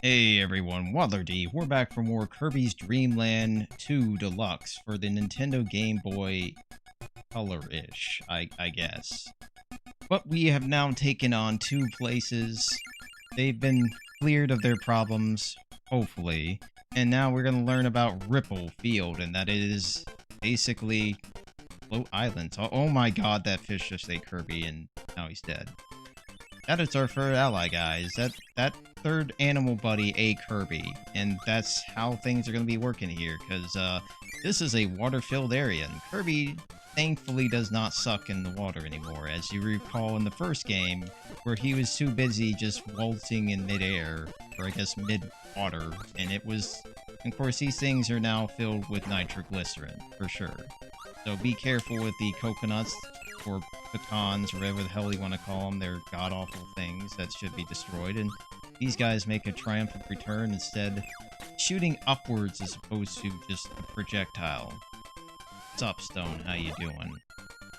Hey everyone, Waddler-D. We're back for more Kirby's Dream Land 2 Deluxe for the Nintendo Game Boy Color-ish, I guess. But we have now taken on two places. They've been cleared of their problems, hopefully. And now we're going to learn about Ripple Field, and that is basically Float Islands. Oh my god, that fish just ate Kirby and now he's dead. That is our third ally, guys. That third animal buddy ate Kirby, and that's how things are going to be working here, because this is a water-filled area, and Kirby thankfully does not suck in the water anymore, as you recall in the first game, where he was too busy just waltzing in midair, or I guess mid-water, and it was... Of course, these things are now filled with nitroglycerin, for sure. So be careful with the coconuts, or pecans, or whatever the hell you want to call them. They're god-awful things that should be destroyed, and these guys make a triumphant return, instead shooting upwards as opposed to just a projectile. What's up, Stone? How you doing?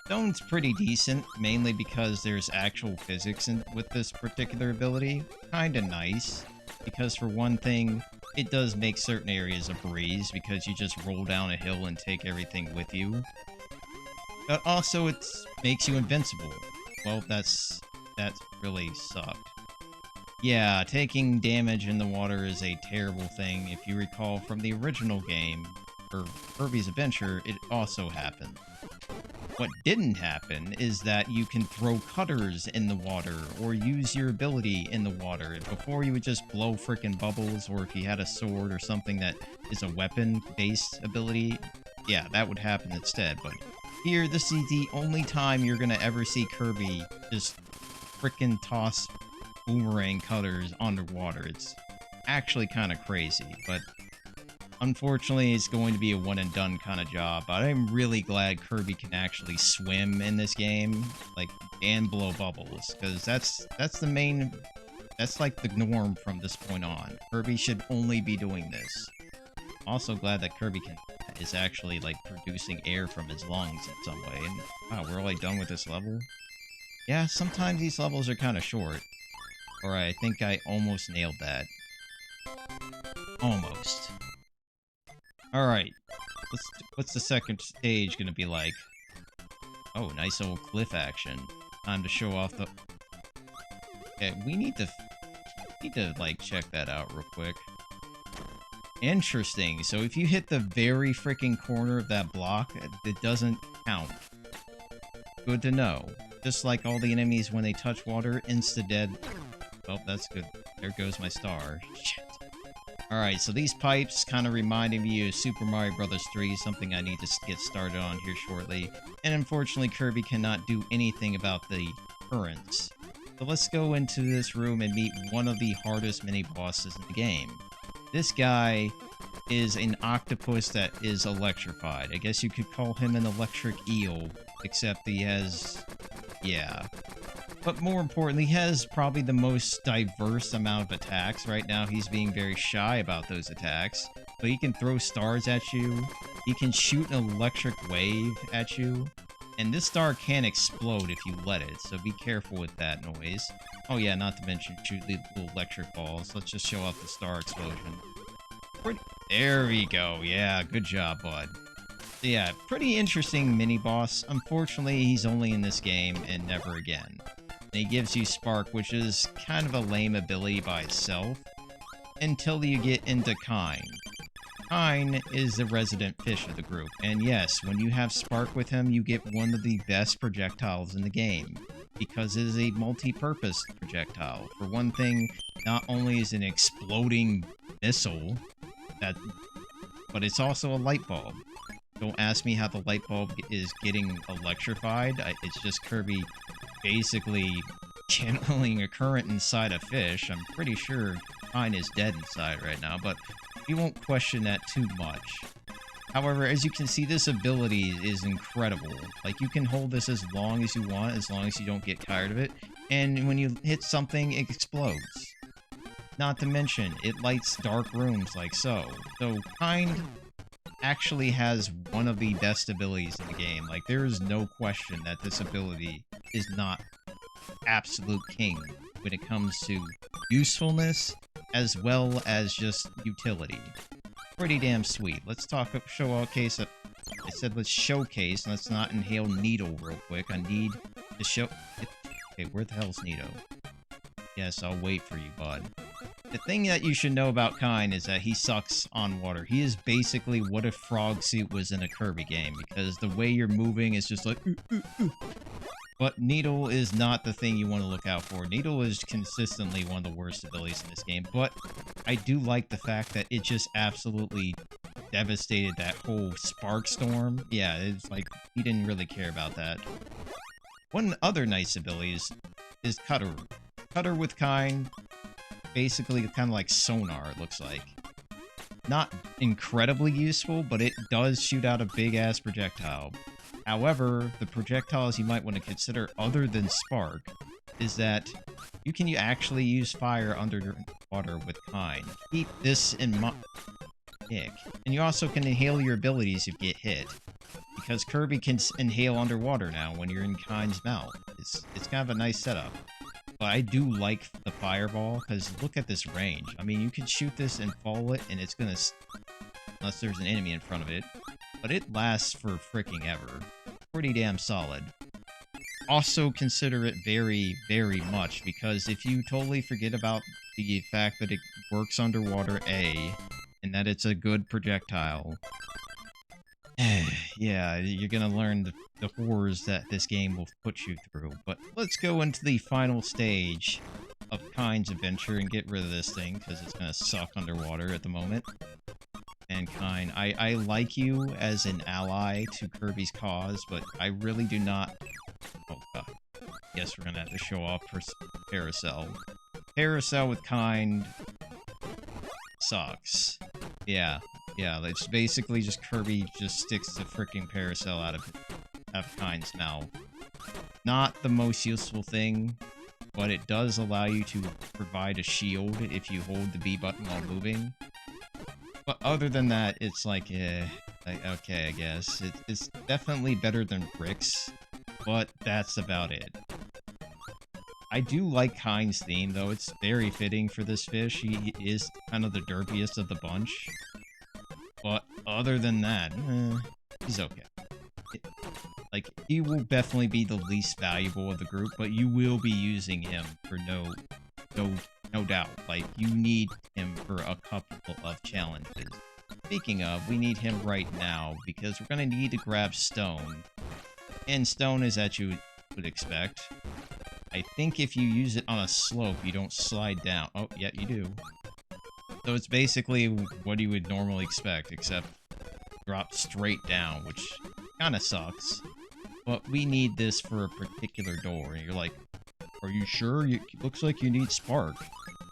Stone's pretty decent, mainly because there's actual physics with this particular ability. Kinda nice, because for one thing, it does make certain areas a breeze, because you just roll down a hill and take everything with you. But also, it makes you invincible. Well, that really sucked. Yeah, taking damage in the water is a terrible thing. If you recall from the original game, for Kirby's Adventure, it also happened. What didn't happen is that you can throw cutters in the water, or use your ability in the water. Before, you would just blow frickin' bubbles, or if you had a sword or something that is a weapon-based ability, yeah, that would happen instead, but here, this is the only time you're gonna ever see Kirby just frickin' toss boomerang cutters underwater. It's actually kind of crazy, but unfortunately, it's going to be a one-and-done kind of job. But I'm really glad Kirby can actually swim in this game, like, and blow bubbles, because that's the main... That's like the norm from this point on. Kirby should only be doing this. Also glad that Kirby is actually, like, producing air from his lungs in some way. And wow, we're already done with this level? Yeah, sometimes these levels are kind of short. Or I think I almost nailed that. Almost. Alright. What's the second stage gonna be like? Oh, nice old cliff action. Time to show off the... Okay, we need to, like, check that out real quick. Interesting. So if you hit the very freaking corner of that block, it doesn't count. Good to know. Just like all the enemies, when they touch water, insta-dead. Oh, that's good. There goes my star. Shit. Alright, so these pipes kind of reminded me of Super Mario Bros. 3, something I need to get started on here shortly. And unfortunately, Kirby cannot do anything about the currents. So let's go into this room and meet one of the hardest mini-bosses in the game. This guy is an octopus that is electrified. I guess you could call him an electric eel, except he has... yeah. But more importantly, he has probably the most diverse amount of attacks. Right now, he's being very shy about those attacks. But he can throw stars at you. He can shoot an electric wave at you. And this star can explode if you let it, so be careful with that noise. Oh yeah, not to mention shoot the little electric balls. Let's just show off the star explosion. There we go. Yeah, good job, bud. So yeah, pretty interesting mini-boss. Unfortunately, he's only in this game and never again. And he gives you Spark, which is kind of a lame ability by itself, until you get into Kine. Kine is the resident fish of the group, and yes, when you have Spark with him, you get one of the best projectiles in the game, because it is a multi-purpose projectile. For one thing, not only is it an exploding missile, but it's also a light bulb. Don't ask me how the light bulb is getting electrified. It's just Kirby basically channeling a current inside a fish. I'm pretty sure Kine is dead inside right now, but we won't question that too much. However, as you can see, this ability is incredible. Like, you can hold this as long as you want, as long as you don't get tired of it, and when you hit something, it explodes. Not to mention, it lights dark rooms like so. So, Kine actually has one of the best abilities in the game. Like, there is no question that this ability is not absolute king when it comes to usefulness as well as just utility. Pretty damn sweet. Let's showcase. I said let's showcase. Let's not inhale Needle real quick. I need to show. Okay, where the hell's Needle? Yes, I'll wait for you, bud. The thing that you should know about Kine is that he sucks on water. He is basically what if Frog Suit was in a Kirby game, because the way you're moving is just like... But Needle is not the thing you want to look out for. Needle is consistently one of the worst abilities in this game, but I do like the fact that it just absolutely devastated that whole Spark Storm. Yeah, it's like, he didn't really care about that. One other nice ability is Cutter. Cutter with Kine, basically kind of like sonar, it looks like. Not incredibly useful, but it does shoot out a big-ass projectile. However, the projectiles you might want to consider other than Spark is that you can actually use fire underwater with Kine. Keep this in mind. And you also can inhale your abilities if you get hit. Because Kirby can inhale underwater now when you're in Kine's mouth. It's kind of a nice setup. But I do like the fireball, because look at this range. I mean, you can shoot this and follow it, and it's gonna... Unless there's an enemy in front of it. But it lasts for freaking ever. Pretty damn solid. Also consider it very, very much, because if you totally forget about the fact that it works underwater, and that it's a good projectile, yeah, you're gonna learn the horrors that this game will put you through. But let's go into the final stage of Kine's adventure and get rid of this thing, because it's gonna suck underwater at the moment. And Kine, I like you as an ally to Kirby's cause, but I really do not... Oh god. Guess we're gonna have to show off Paracel. Paracel with Kine sucks. Yeah, it's basically just Kirby just sticks the freaking Paracel out of Kine's mouth. Not the most useful thing, but it does allow you to provide a shield if you hold the B button while moving. But other than that, it's like, okay, I guess. It's definitely better than Bricks, but that's about it. I do like Kine's theme, though. It's very fitting for this fish. He is kind of the derpiest of the bunch. But other than that, he's okay. He will definitely be the least valuable of the group, but you will be using him for no doubt. Like, you need him for a couple of challenges. Speaking of, we need him right now, because we're going to need to grab Stone. And Stone is as you would expect. I think if you use it on a slope, you don't slide down. Oh, yeah, you do. So it's basically what you would normally expect, except drop straight down, which kind of sucks. But we need this for a particular door, and you're like, are you sure? It looks like you need Spark.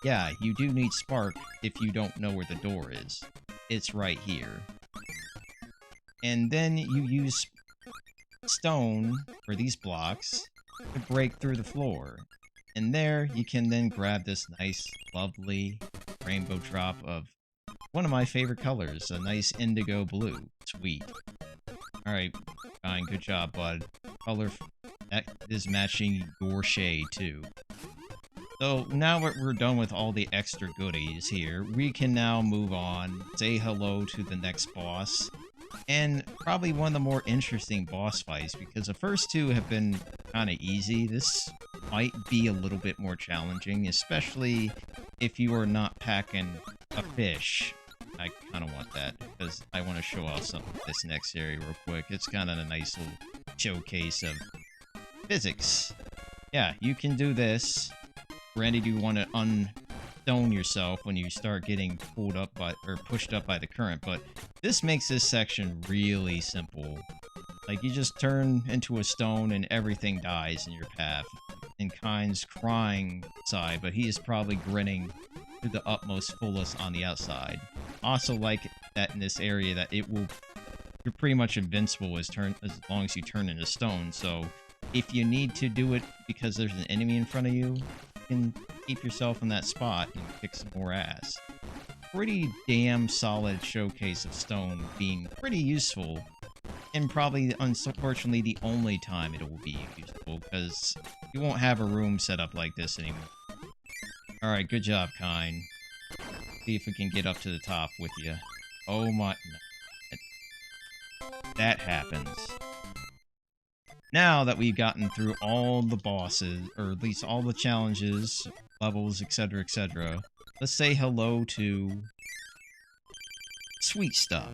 Yeah, you do need Spark if you don't know where the door is. It's right here. And then you use Stone, or these blocks, to break through the floor. And there, you can then grab this nice, lovely rainbow drop of one of my favorite colors, a nice indigo blue. Sweet. Alright, fine, good job, bud. Color that is matching your shade, too. So, now that we're done with all the extra goodies here, we can now move on, say hello to the next boss, and probably one of the more interesting boss fights, because the first two have been kind of easy. This might be a little bit more challenging, especially if you are not packing a fish. I kind of want that, because I want to show off this next area real quick. It's kind of a nice little showcase of physics. Yeah, you can do this. Randy, do you want to unstone yourself when you start getting pulled up by, or pushed up by the current, but this makes this section really simple. Like, you just turn into a stone and everything dies in your path. And Kine's crying inside, but he is probably grinning to the utmost fullest on the outside. Also like that in this area that you're pretty much invincible as long as you turn into stone, so if you need to do it because there's an enemy in front of you, you can keep yourself in that spot and kick some more ass. Pretty damn solid showcase of Stone being pretty useful, and probably, unfortunately, the only time it will be useful, because you won't have a room set up like this anymore. Alright, good job, Kine. See if we can get up to the top with you. Oh my... That happens. Now that we've gotten through all the bosses, or at least all the challenges, levels, etc., etc., let's say hello to... Sweet Stuff.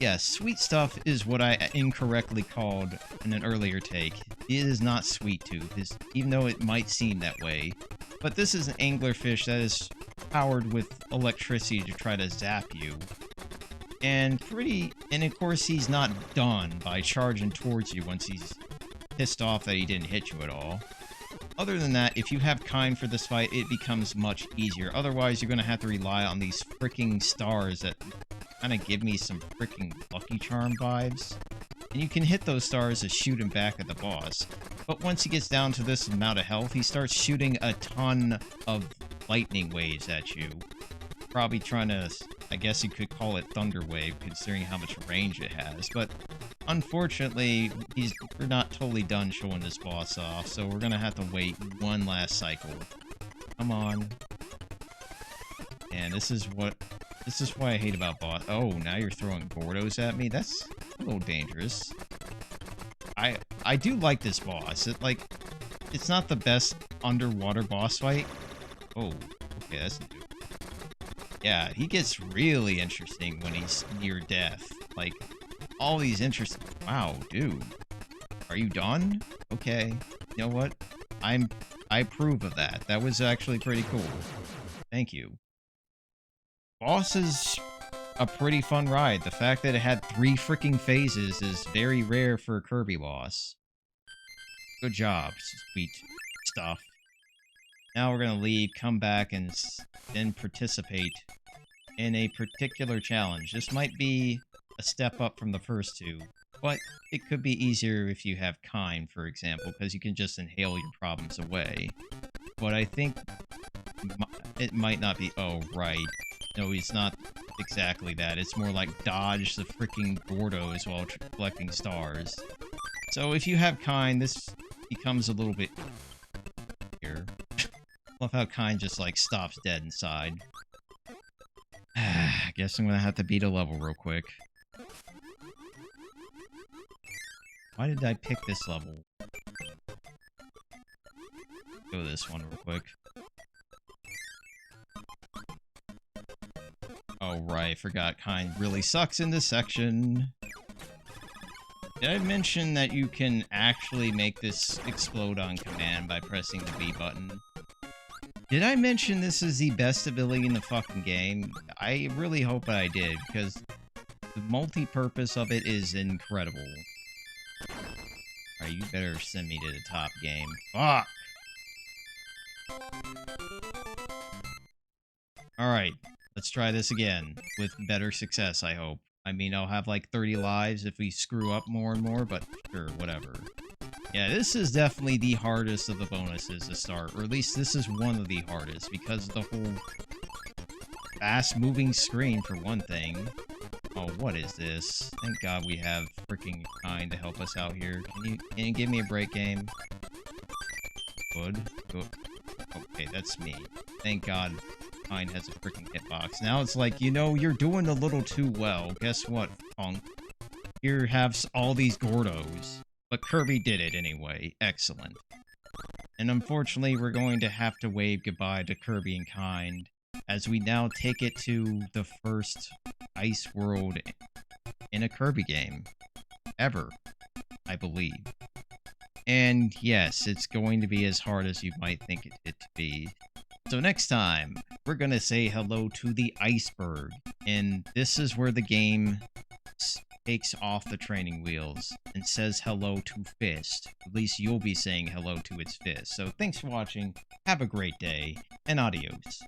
Yes, Sweet Stuff is what I incorrectly called in an earlier take. It is not Sweet Tooth, even though it might seem that way. But this is an anglerfish that is powered with electricity to try to zap you. And of course he's not done by charging towards you once he's pissed off that he didn't hit you at all. Other than that, if you have Kine for this fight, it becomes much easier. Otherwise, you're going to have to rely on these freaking stars that kind of give me some freaking Lucky Charm vibes. And you can hit those stars to shoot him back at the boss. But once he gets down to this amount of health, he starts shooting a ton of lightning waves at you. Probably trying to, I guess you could call it Thunder Wave, considering how much range it has. But unfortunately, we're not totally done showing this boss off, so we're gonna have to wait one last cycle. Come on. And this is why I hate about boss. Oh, now you're throwing Gordos at me? That's a little dangerous. I do like this boss. It's not the best underwater boss fight. Oh, okay, that's new. Yeah, he gets really interesting when he's near death. Like, all these interesting... Wow, dude. Are you done? Okay. You know what? I approve of that. That was actually pretty cool. Thank you. Boss is a pretty fun ride. The fact that it had 3 freaking phases is very rare for a Kirby boss. Good job, Sweet Stuff. Now we're gonna leave, come back, and then participate in a particular challenge. This might be a step up from the first 2, but it could be easier if you have Kine, for example, because you can just inhale your problems away. But I think it might not be... Oh, right. No, it's not exactly that. It's more like dodge the freaking Gordos while collecting stars. So if you have Kine, this becomes a little bit... Here. Love how Kine just, like, stops dead inside. I guess I'm gonna have to beat a level real quick. Why did I pick this level? Go this one real quick. Oh, right, forgot Kine really sucks in this section. Did I mention that you can actually make this explode on command by pressing the B button? Did I mention this is the best ability in the fucking game? I really hope I did, because the multi-purpose of it is incredible. Alright, you better send me to the top game. Fuck! Alright, let's try this again, with better success, I hope. I mean, I'll have like 30 lives if we screw up more and more, but sure, whatever. Yeah, this is definitely the hardest of the bonuses to start, or at least this is one of the hardest, because of the whole fast-moving screen, for one thing. Oh, what is this? Thank God we have freaking Kine to help us out here. Can you give me a break, game? Good. Good. Okay, that's me. Thank God Kine has a freaking hitbox. Now it's like, you know, you're doing a little too well. Guess what, punk? Here have all these Gordos. But Kirby did it anyway. Excellent. And unfortunately, we're going to have to wave goodbye to Kirby and Kine, as we now take it to the first ice world in a Kirby game. Ever, I believe. And yes, it's going to be as hard as you might think it to be. So next time, we're going to say hello to the iceberg. And this is where the game takes off the training wheels and says hello to Fist. At least you'll be saying hello to its fist. So thanks for watching, have a great day, and adios.